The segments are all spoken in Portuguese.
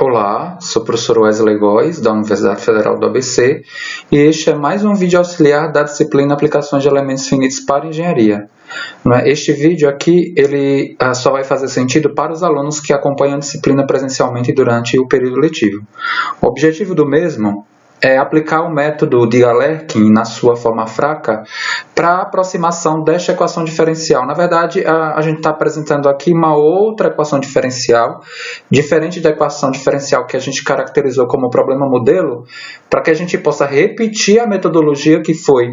Olá, sou o professor Wesley Góes, da Universidade Federal do ABC, e este é mais um vídeo auxiliar da disciplina Aplicações de Elementos Finitos para Engenharia. Este vídeo aqui ele só vai fazer sentido para os alunos que acompanham a disciplina presencialmente durante o período letivo. O objetivo do mesmo é aplicar o método de Galerkin na sua forma fraca para a aproximação desta equação diferencial. Na verdade, a gente está apresentando aqui uma outra equação diferencial, diferente da equação diferencial que a gente caracterizou como problema modelo, para que a gente possa repetir a metodologia que foi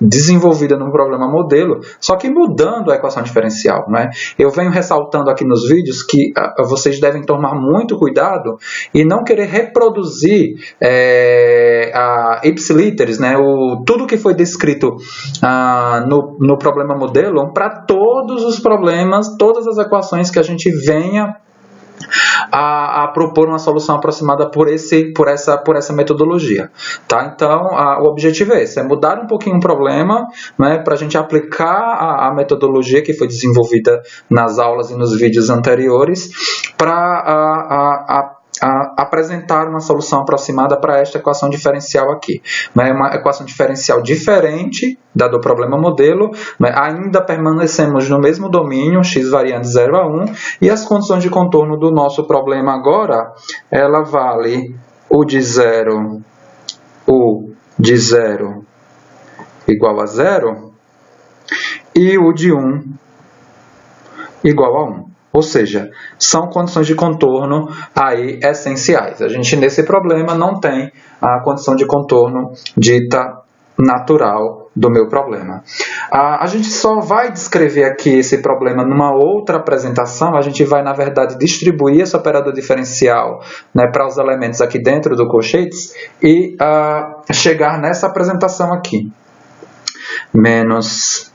desenvolvida no problema modelo, só que mudando a equação diferencial, né? Eu venho ressaltando aqui nos vídeos que vocês devem tomar muito cuidado e não querer reproduzir ipsiliteris, né, tudo que foi descrito no problema modelo para todos os problemas, todas as equações que a gente venha a propor uma solução aproximada por essa metodologia, tá? Então, o objetivo é esse, é mudar um pouquinho o problema, né, para a gente aplicar a metodologia que foi desenvolvida nas aulas e nos vídeos anteriores para apresentar uma solução aproximada para esta equação diferencial aqui. É uma equação diferencial diferente da do problema modelo, ainda permanecemos no mesmo domínio, x variando de 0 a 1, e as condições de contorno do nosso problema agora, ela vale o de 0 igual a 0 e o de 1 igual a 1. Ou seja, são condições de contorno aí essenciais. A gente, nesse problema, não tem a condição de contorno dita natural do meu problema. A gente só vai descrever aqui esse problema numa outra apresentação. A gente vai, na verdade, distribuir esse operador diferencial, né, para os elementos aqui dentro do colchetes e chegar nessa apresentação aqui. Menos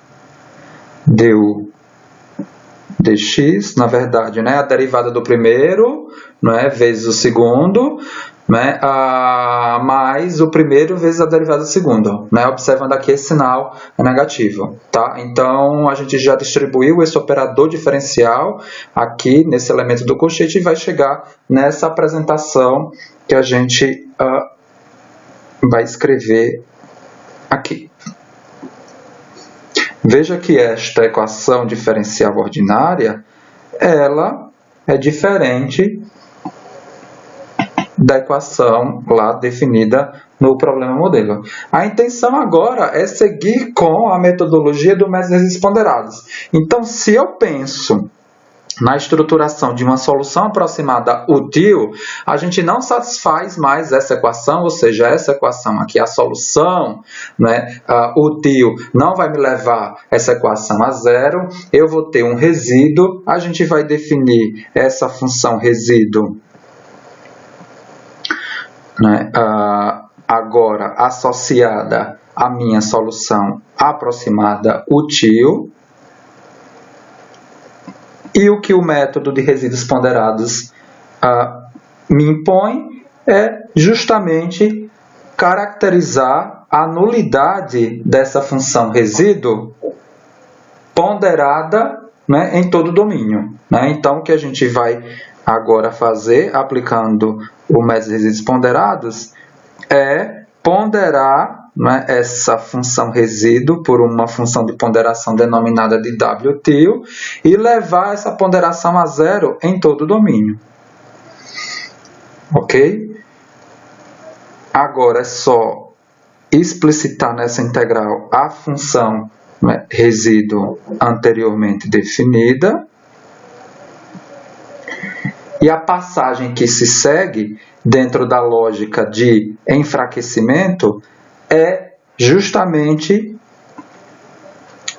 du dx, na verdade, né, a derivada do primeiro, né, vezes o segundo, né, mais o primeiro vezes a derivada do segundo, né, observando aqui esse sinal negativo, tá? Então, a gente já distribuiu esse operador diferencial aqui nesse elemento do colchete e vai chegar nessa apresentação que a gente vai escrever aqui. Veja que esta equação diferencial ordinária, ela é diferente da equação lá definida no problema modelo. A intenção agora é seguir com a metodologia do método de resíduos ponderados. Então, se eu penso na estruturação de uma solução aproximada útil, a gente não satisfaz mais essa equação, ou seja, essa equação aqui, a solução, né, útil, não vai me levar essa equação a zero, eu vou ter um resíduo, a gente vai definir essa função resíduo, né, agora associada à minha solução aproximada útil. E o que o método de resíduos ponderados me impõe é justamente caracterizar a nulidade dessa função resíduo ponderada, né, em todo o domínio, né? Então, o que a gente vai agora fazer, aplicando o método de resíduos ponderados, é ponderar, né, essa função resíduo por uma função de ponderação denominada de W-til e levar essa ponderação a zero em todo o domínio. Ok? Agora é só explicitar nessa integral a função, né, resíduo anteriormente definida. E a passagem que se segue dentro da lógica de enfraquecimento é justamente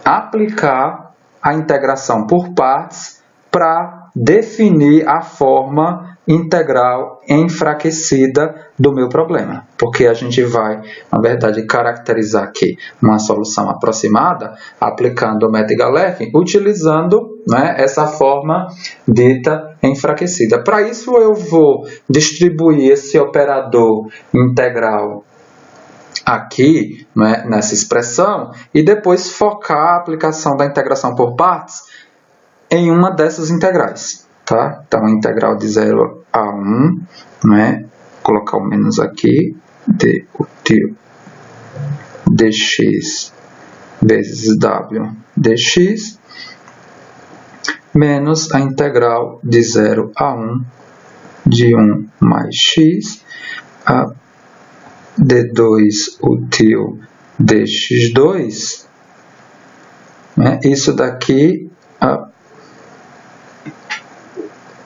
aplicar a integração por partes para definir a forma integral enfraquecida do meu problema. Porque a gente vai, na verdade, caracterizar aqui uma solução aproximada aplicando o método Galerkin, utilizando, né, essa forma dita enfraquecida. Para isso, eu vou distribuir esse operador integral aqui, né, nessa expressão e depois focar a aplicação da integração por partes em uma dessas integrais, tá? Então, a integral de 0 A1, né? Colocar o menos aqui, d útil dx vezes w dx, menos a integral de 0 a 1 de 1 mais x, a d2 útil dx2, né? Isso daqui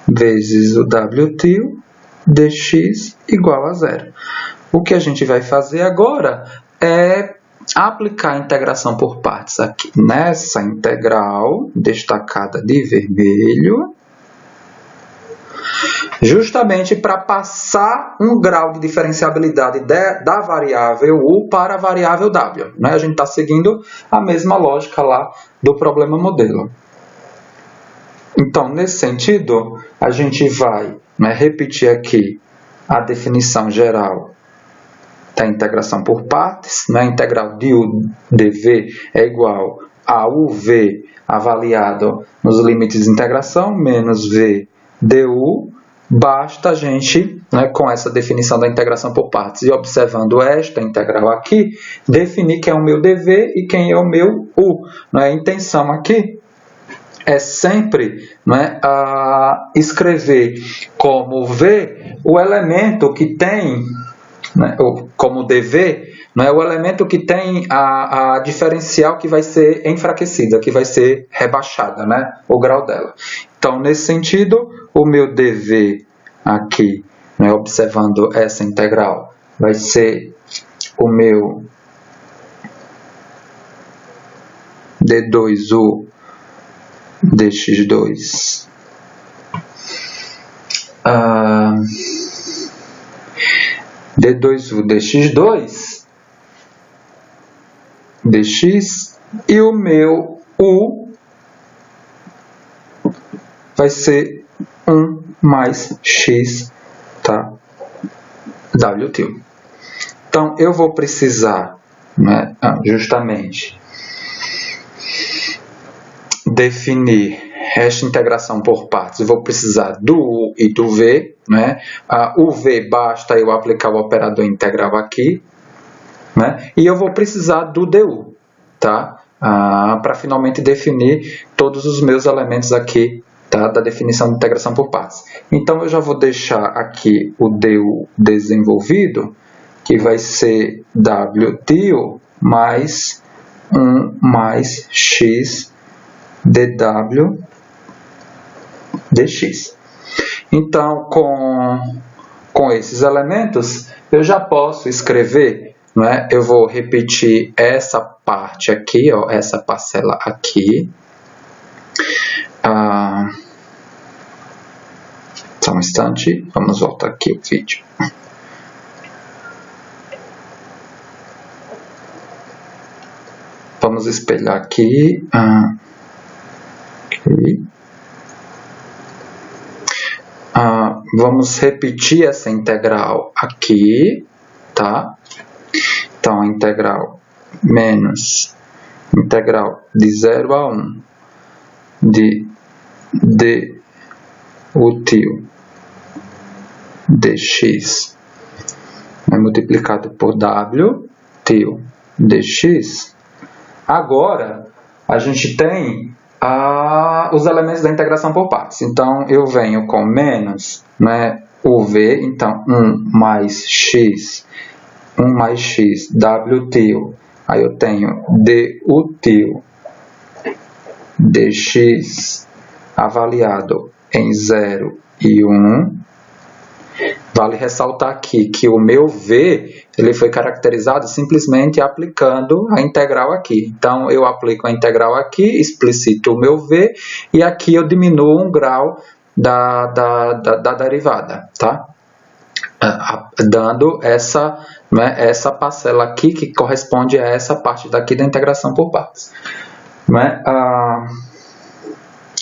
vezes o w útil dx igual a 0. O que a gente vai fazer agora é aplicar a integração por partes aqui nessa integral destacada de vermelho, justamente para passar um grau de diferenciabilidade da variável u para a variável w, né? A gente está seguindo a mesma lógica lá do problema modelo. Então, nesse sentido, a gente vai, né, repetir aqui a definição geral da integração por partes, né? A integral de u dv é igual a uv avaliado nos limites de integração menos v du. Basta a gente, né, com essa definição da integração por partes e observando esta integral aqui, definir quem é o meu dv e quem é o meu u. A intenção aqui é sempre, né, escrever como v o elemento que tem, né, como dv, né, o elemento que tem a diferencial que vai ser enfraquecida, que vai ser rebaixada, né, o grau dela. Então, nesse sentido, o meu dv aqui, né, observando essa integral, vai ser o meu d2u dx2 d2u dx2 dx, e o meu u vai ser 1 mais x, tá? W útil. Então, eu vou precisar, né, justamente definir esta integração por partes. Eu vou precisar do u e do v, né? O v basta eu aplicar o operador integral aqui, né? E eu vou precisar do du, tá? Para finalmente definir todos os meus elementos aqui, tá? Da definição de integração por partes. Então, eu já vou deixar aqui o du desenvolvido, que vai ser w útil mais 1 mais x dw dx. Então, com esses elementos, eu já posso escrever, né? Eu vou repetir essa parte aqui, ó, essa parcela aqui. Só um instante, vamos voltar aqui o vídeo. Vamos espelhar aqui. Okay. Vamos repetir essa integral aqui, tá? Então, a integral menos integral de 0 a 1 de d útil dx multiplicado por w útil dx. Agora, a gente tem os elementos da integração por partes. Então, eu venho com menos, né, uv, então 1 mais x w útil. Aí eu tenho d útil dx avaliado em 0 e 1. Vale ressaltar aqui que o meu v ele foi caracterizado simplesmente aplicando a integral aqui. Então, eu aplico a integral aqui, explicito o meu v, e aqui eu diminuo um grau da derivada, tá? Dando essa, né, essa parcela aqui que corresponde a essa parte daqui da integração por partes. Né?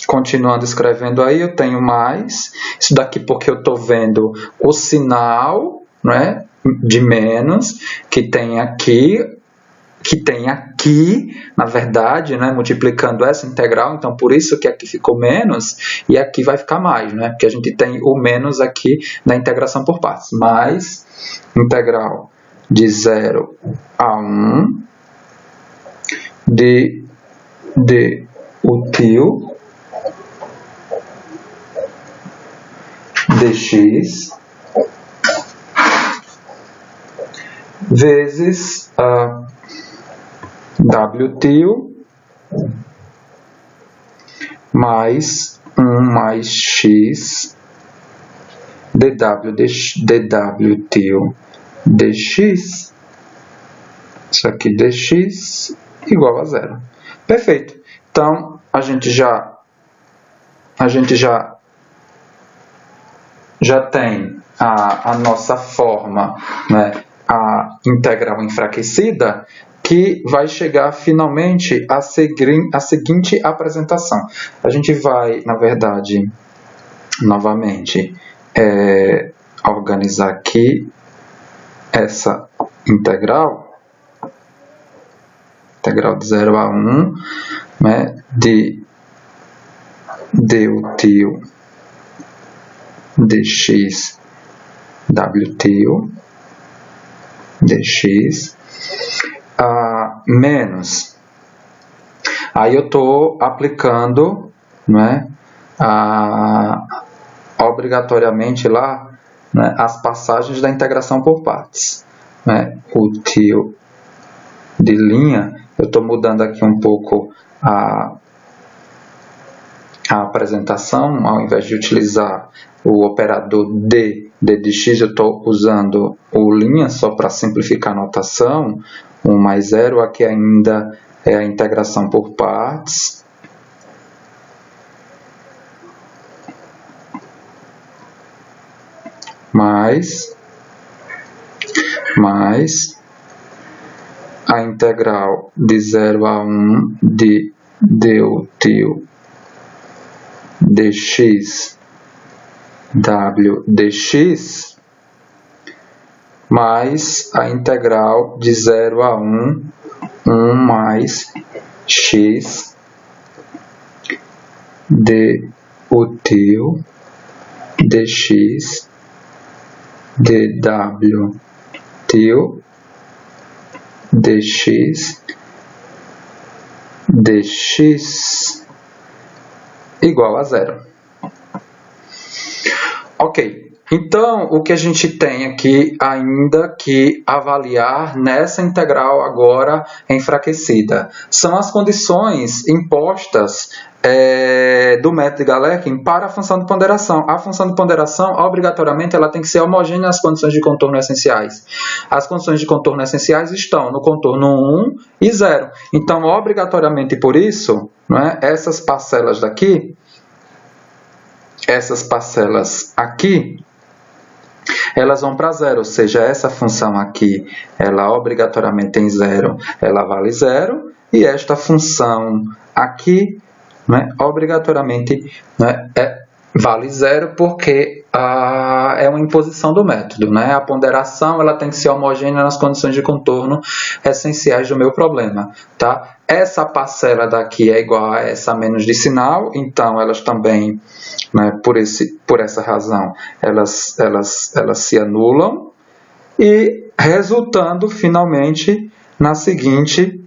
Continuando escrevendo aí, eu tenho mais. Isso daqui porque eu estou vendo o sinal, né, de menos que tem aqui aqui, na verdade, né, multiplicando essa integral, então por isso que aqui ficou menos e aqui vai ficar mais, né, porque a gente tem o menos aqui na integração por partes. Mais integral de 0 a 1 de d útil dx vezes w til mais 1 mais x dw til dx, isso aqui dx igual a 0. Perfeito. Então, a gente já tem a nossa forma, né, a integral enfraquecida, que vai chegar finalmente a seguinte apresentação. A gente vai, na verdade, novamente, organizar aqui essa integral de 0 a 1, né, de d útil dx w til dx menos. Aí eu estou aplicando, né, obrigatoriamente lá, né, as passagens da integração por partes. Né, útil de linha, eu estou mudando aqui um pouco a apresentação, ao invés de utilizar o operador d de x, eu estou usando o linha só para simplificar a notação. 1 mais 0, aqui ainda é a integração por partes. Mais a integral de 0 a 1 de d útil dx w dx mais a integral de 0 a 1 mais x d útil dx dw til dx igual a 0. Ok, então o que a gente tem aqui ainda que avaliar nessa integral agora enfraquecida são as condições impostas do método de Galerkin para a função de ponderação. A função de ponderação, obrigatoriamente, ela tem que ser homogênea às condições de contorno essenciais. As condições de contorno essenciais estão no contorno 1 e 0. Então, obrigatoriamente por isso, né, essas parcelas daqui, essas parcelas aqui, elas vão para 0, ou seja, essa função aqui, ela obrigatoriamente tem 0, ela vale 0, e esta função aqui, né, obrigatoriamente, né, vale 0 porque é uma imposição do método. Né? A ponderação ela tem que ser homogênea nas condições de contorno essenciais do meu problema. Tá? Essa parcela daqui é igual a essa menos de sinal, então elas também, né, por essa razão, elas se anulam, e resultando finalmente na seguinte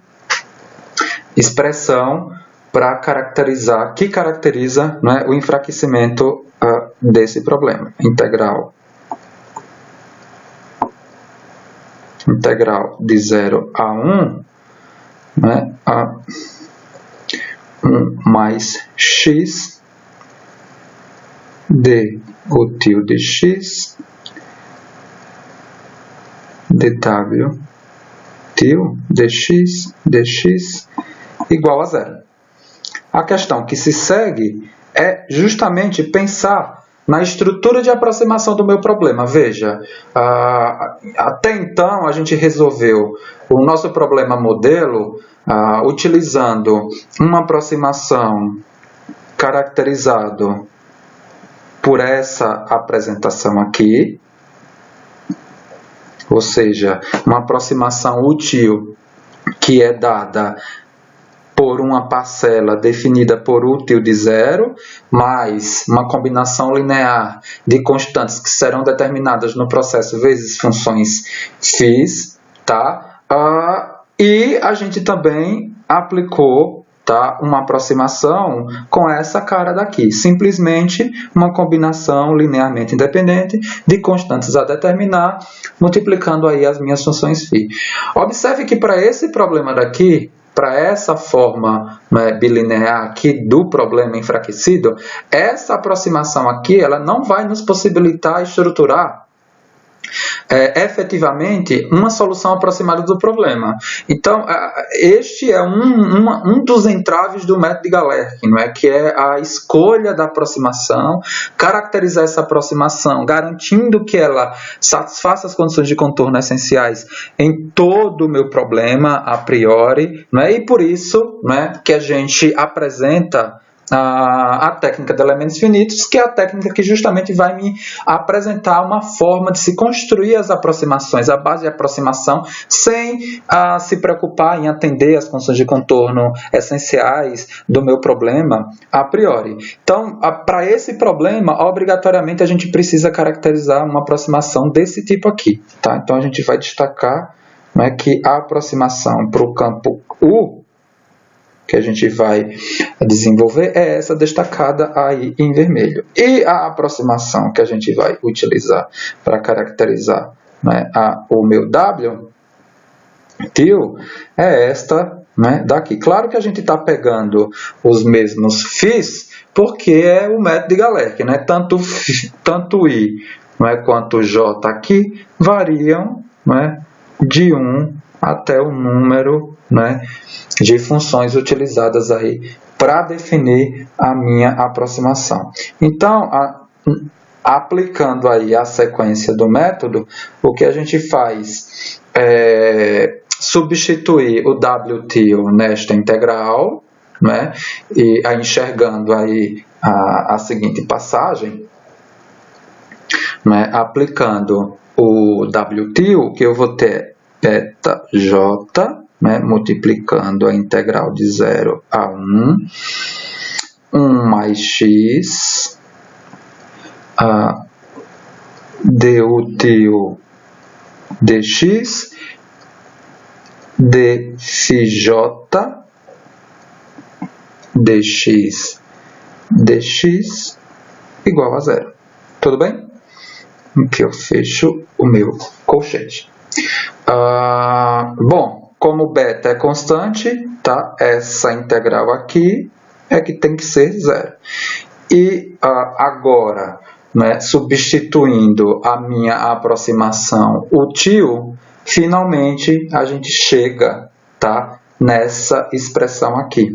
expressão para caracterizar, que caracteriza, né, o enfraquecimento desse problema. Integral de 0 a 1, né, a 1 mais x d útil de x dw til dx igual a 0. A questão que se segue é justamente pensar na estrutura de aproximação do meu problema. Veja, até então a gente resolveu o nosso problema modelo utilizando uma aproximação caracterizado por essa apresentação aqui, ou seja, uma aproximação útil que é dada por uma parcela definida por útil de zero, mais uma combinação linear de constantes que serão determinadas no processo vezes funções φ, tá? E a gente também aplicou, tá, uma aproximação com essa cara daqui, simplesmente uma combinação linearmente independente de constantes a determinar, multiplicando aí as minhas funções φ. Observe que para esse problema daqui, para essa forma, né, bilinear aqui do problema enfraquecido, essa aproximação aqui ela não vai nos possibilitar estruturar efetivamente uma solução aproximada do problema. Então, este é um dos entraves do método de Galerkin, não é? Que é a escolha da aproximação, caracterizar essa aproximação, garantindo que ela satisfaça as condições de contorno essenciais em todo o meu problema, a priori, não é? E por isso, não é, que a gente apresenta a técnica de elementos finitos, que é a técnica que justamente vai me apresentar uma forma de se construir as aproximações, a base de aproximação, sem se preocupar em atender as condições de contorno essenciais do meu problema a priori. Então, para esse problema, obrigatoriamente a gente precisa caracterizar uma aproximação desse tipo aqui, tá? Então, a gente vai destacar, né, que a aproximação para o campo U que a gente vai desenvolver é essa destacada aí em vermelho. E a aproximação que a gente vai utilizar para caracterizar, né, o meu W, til, é esta, né, daqui. Claro que a gente está pegando os mesmos φs, porque é o método de Galerkin, né? Tanto I, né, quanto J aqui variam, né, de 1 até o número, né, de funções utilizadas aí para definir a minha aproximação. Então, aplicando aí a sequência do método, o que a gente faz é substituir o WTIL nesta integral, né, e enxergando aí a seguinte passagem, né, aplicando o WTIL, que eu vou ter beta J, né, multiplicando a integral de 0 a 1, 1 mais x, dutil dx, dφj, dx, dx igual a 0. Tudo bem? Aqui eu fecho o meu colchete. Bom, como beta é constante, tá? Essa integral aqui é que tem que ser 0. E agora, né, substituindo a minha aproximação útil, finalmente a gente chega, tá, nessa expressão aqui.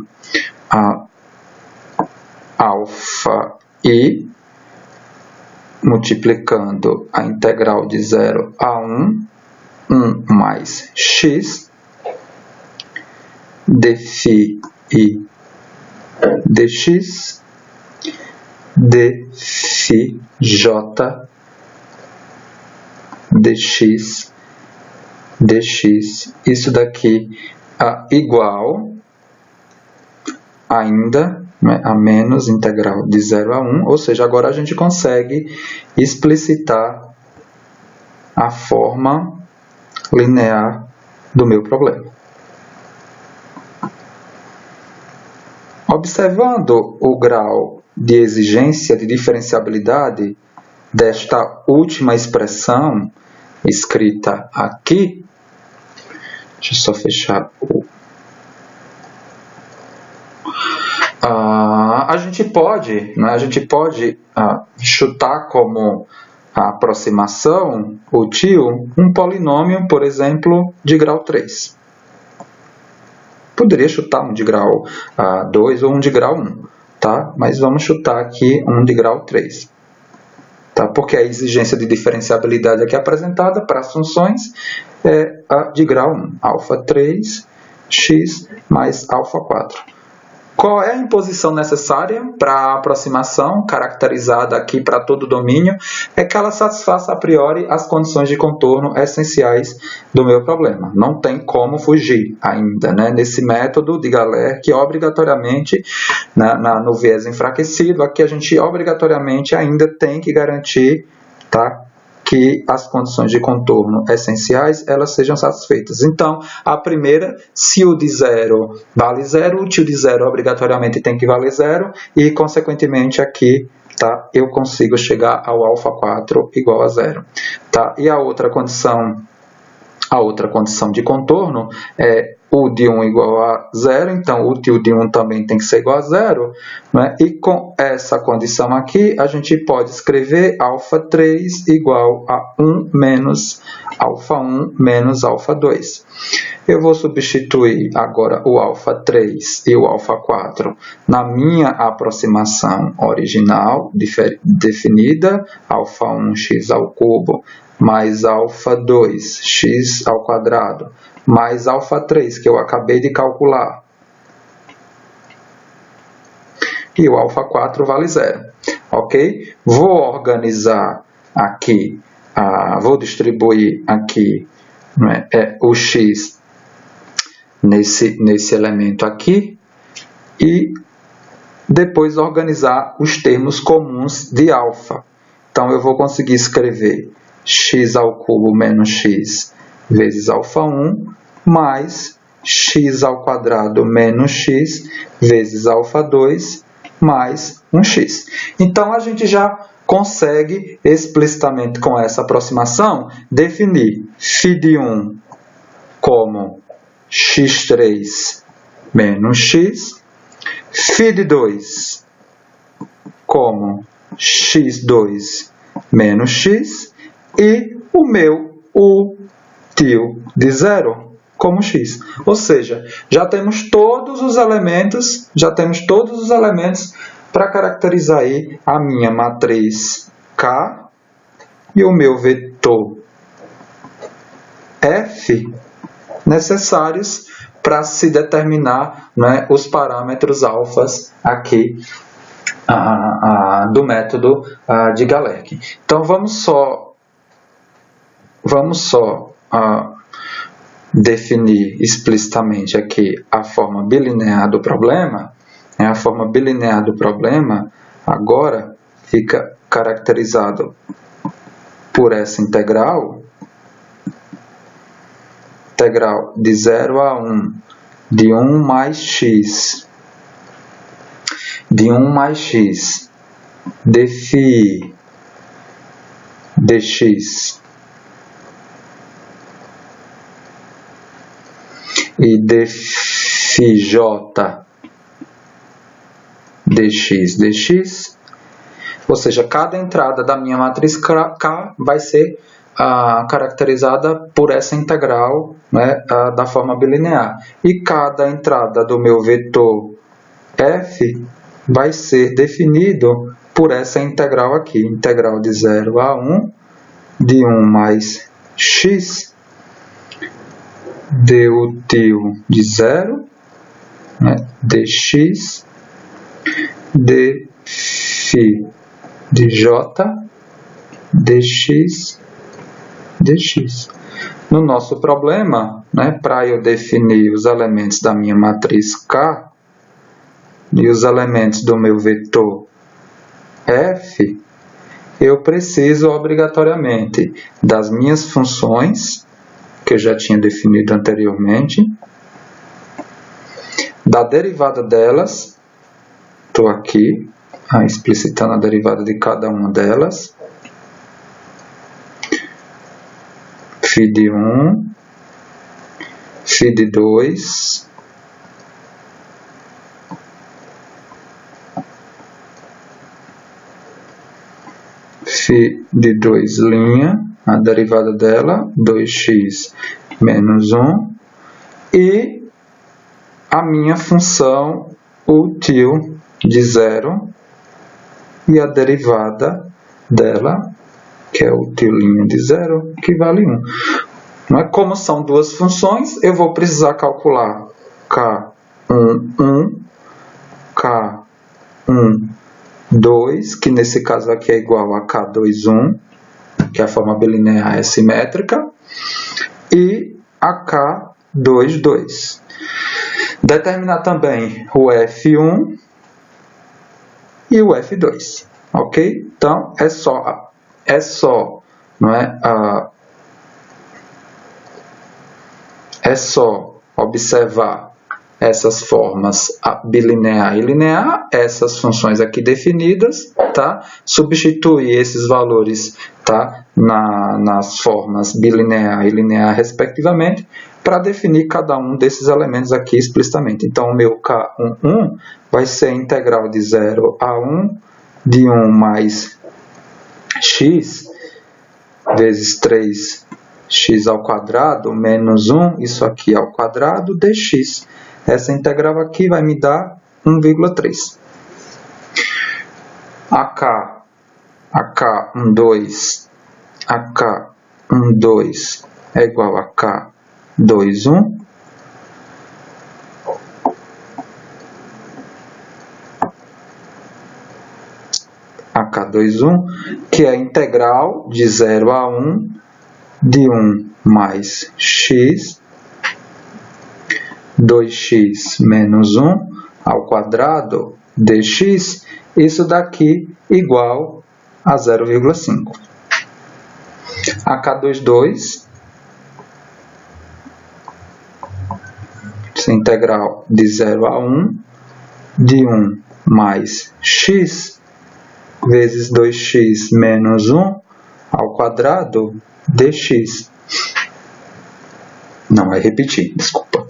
Alfa I multiplicando a integral de 0 a 1, 1 mais x, dφ I dx, dφj dx, dx, isso daqui igual ainda, né, a menos integral de 0 a 1, ou seja, agora a gente consegue explicitar a forma linear do meu problema. Observando o grau de exigência de diferenciabilidade desta última expressão escrita aqui, deixa eu só fechar o... a gente pode, né, chutar como a aproximação útil um polinômio, por exemplo, de grau 3. Poderia chutar um de grau 2 ou um de grau 1, tá? Mas vamos chutar aqui um de grau 3. Tá? Porque a exigência de diferenciabilidade aqui apresentada para as funções é a de grau 1, alfa 3, x mais alfa 4. Qual é a imposição necessária para a aproximação, caracterizada aqui para todo o domínio? É que ela satisfaça a priori as condições de contorno essenciais do meu problema. Não tem como fugir ainda, né? Nesse método de Galerk, que obrigatoriamente, no viés enfraquecido, aqui a gente obrigatoriamente ainda tem que garantir, tá, que as condições de contorno essenciais elas sejam satisfeitas. Então, a primeira, se o de 0 vale 0, o tio de 0 obrigatoriamente tem que valer 0, e, consequentemente, aqui, tá, eu consigo chegar ao alfa 4 igual a 0. Tá? E a outra condição de contorno é o de 1 igual a 0, então o tio de 1 também tem que ser igual a 0, né? E com essa condição aqui, a gente pode escrever alfa 3 igual a 1 menos alfa 1 menos alfa 2. Eu vou substituir agora o alfa 3 e o alfa 4 na minha aproximação original definida, alfa 1 x ao cubo mais alfa 2 x ao quadrado mais alfa 3, que eu acabei de calcular, e o alfa 4 vale 0. Ok? Vou organizar aqui, vou distribuir aqui, né, o x nesse elemento aqui, e depois organizar os termos comuns de alfa. Então, eu vou conseguir escrever x ao cubo menos x vezes alfa 1 mais x ao quadrado menos x vezes alfa 2 mais 1x. Então, a gente já consegue explicitamente com essa aproximação definir φ de 1 como x3 menos x, φ de 2 como x2 menos x, e o meu tio de 0 como x. Ou seja, já temos todos os elementos para caracterizar aí a minha matriz K e o meu vetor F necessários para se determinar, né, os parâmetros alfas aqui do método de Galerk. Então, vamos só definir explicitamente aqui a forma bilinear do problema. A forma bilinear do problema agora fica caracterizado por essa integral de 0 a 1 de 1 mais x dφ dx e dφj dx, ou seja, cada entrada da minha matriz K vai ser caracterizada por essa integral, né, da forma bilinear. E cada entrada do meu vetor F vai ser definido por essa integral aqui, integral de 0 a 1 de 1 mais x du de 0, né, dx dφ de j dx dx. No nosso problema, né, para eu definir os elementos da minha matriz K e os elementos do meu vetor F, eu preciso obrigatoriamente das minhas funções, que eu já tinha definido anteriormente, da derivada delas, estou aqui explicitando a derivada de cada uma delas, φ de 1, φ de 2, φ de 2', a derivada dela, 2x menos 1, e a minha função útil de 0, e a derivada dela, que é o tiolinho de 0, que vale 1. Não é? Como são duas funções, eu vou precisar calcular K11, K1, 2, que nesse caso aqui é igual a K2, 1, que é a forma bilinear é simétrica, e a K2, 2. Determinar também o F1 e o F2, ok? Então, é só, não é? É só observar essas formas bilinear e linear, essas funções aqui definidas, tá? Substituir esses valores, tá? Nas formas bilinear e linear, respectivamente, para definir cada um desses elementos aqui explicitamente. Então, o meu K1 vai ser a integral de 0 a 1 de 1 mais x vezes 3x ao quadrado menos 1, isso aqui ao quadrado, dx. Essa integral aqui vai me dar 1,3. A K12 é igual a K21. A K21, que é a integral de 0 a 1 de 1 mais x, 2x menos 1 ao quadrado dx, isso daqui igual a 0,5. A K22, essa integral de 0 a 1 de 1 mais x vezes 2x menos 1 ao quadrado dx. Não vai repetir, desculpa.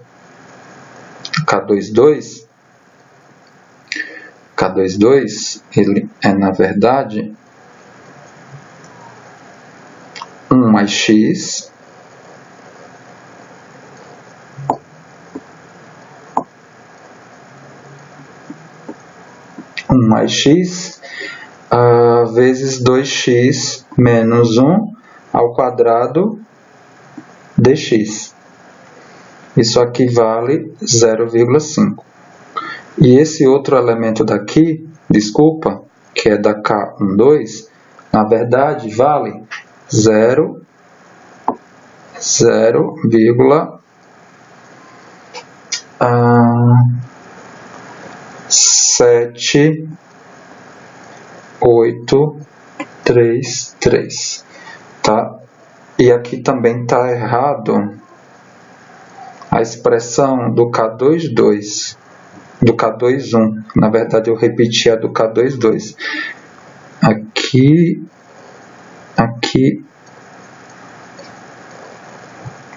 K22, ele é, na verdade, 1 mais x vezes 2x menos 1 ao quadrado dx. Isso aqui vale 0,5. E esse outro elemento daqui, desculpa, que é da K12, na verdade vale 0,7833, tá? E aqui também está errado a expressão do K22, do K21. Na verdade, eu repeti a do K22. Aqui,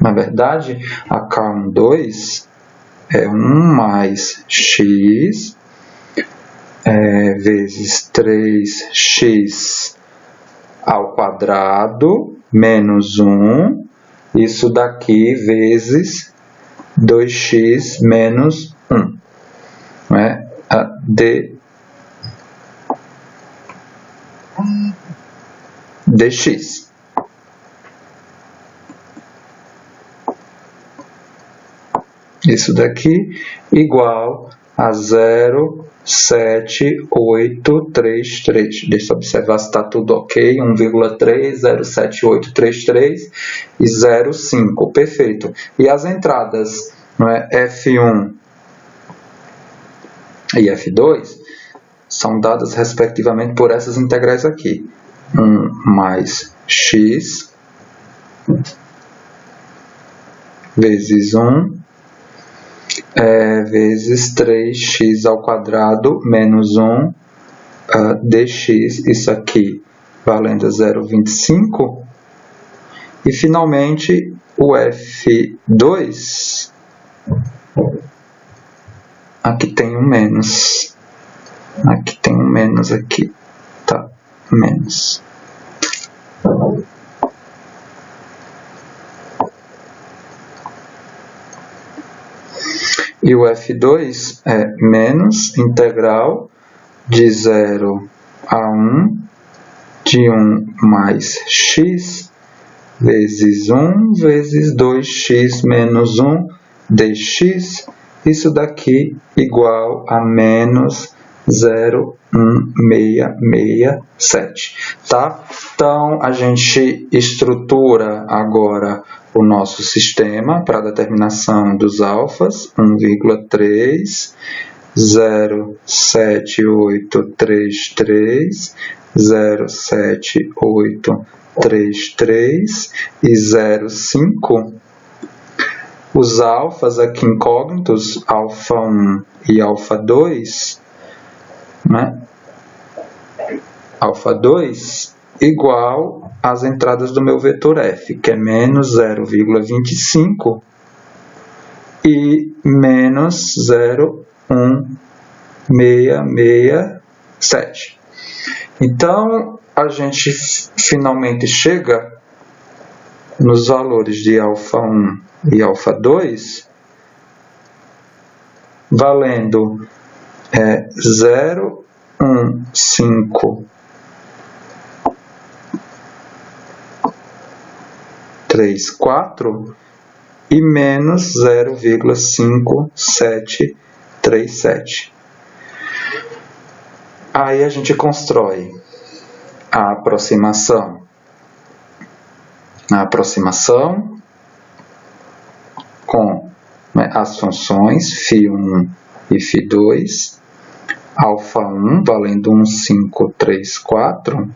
na verdade, a K12 é 1 mais x vezes 3x ao quadrado menos 1, isso daqui vezes 2x menos 1, né? Dx. Isso daqui igual a 0,7833. Deixa eu observar se está tudo ok. 1,3, 0,7833 e 0,5. Perfeito. E as entradas, não é? F1 e F2 são dadas respectivamente por essas integrais aqui. 1 mais x vezes 1 vezes 3x ao quadrado menos 1 dx, isso aqui valendo 0,25. E finalmente o F2, aqui tem um menos, aqui tem um menos aqui, tá? Menos. E o F2 é menos integral de 0 a 1 de 1 mais x vezes 1 vezes 2x menos 1 dx, isso daqui igual a menos 0,1667, tá? Então, a gente estrutura agora o nosso sistema para a determinação dos alfas, 1,3, 07833, 07833 e 0,5. Os alfas aqui incógnitos, alfa 1 e alfa 2, né? Alfa 2 igual às entradas do meu vetor f, que é menos 0,25 e menos 0,1667. Então, a gente finalmente chega nos valores de alfa 1 e alfa 2, valendo 0,1534 e menos 0,5737. Aí a gente constrói a aproximação. A aproximação com as funções φ1 e φ2, alfa 1 valendo 1534,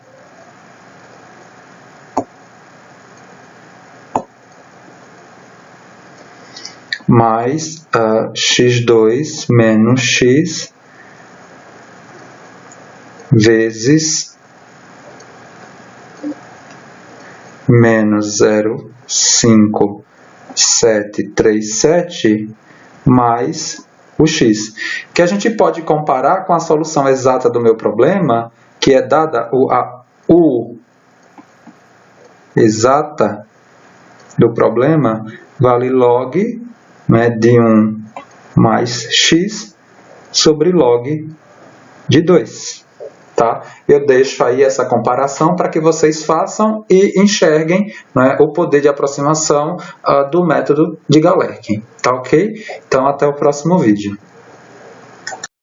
mais x2 menos x vezes menos 0,5737 mais o x, que a gente pode comparar com a solução exata do meu problema, que é dada a u exata do problema, vale log, né, de 1 mais x sobre log de 2. Tá? Eu deixo aí essa comparação para que vocês façam e enxerguem, né, o poder de aproximação do método de Galerkin. Tá ok? Então, até o próximo vídeo.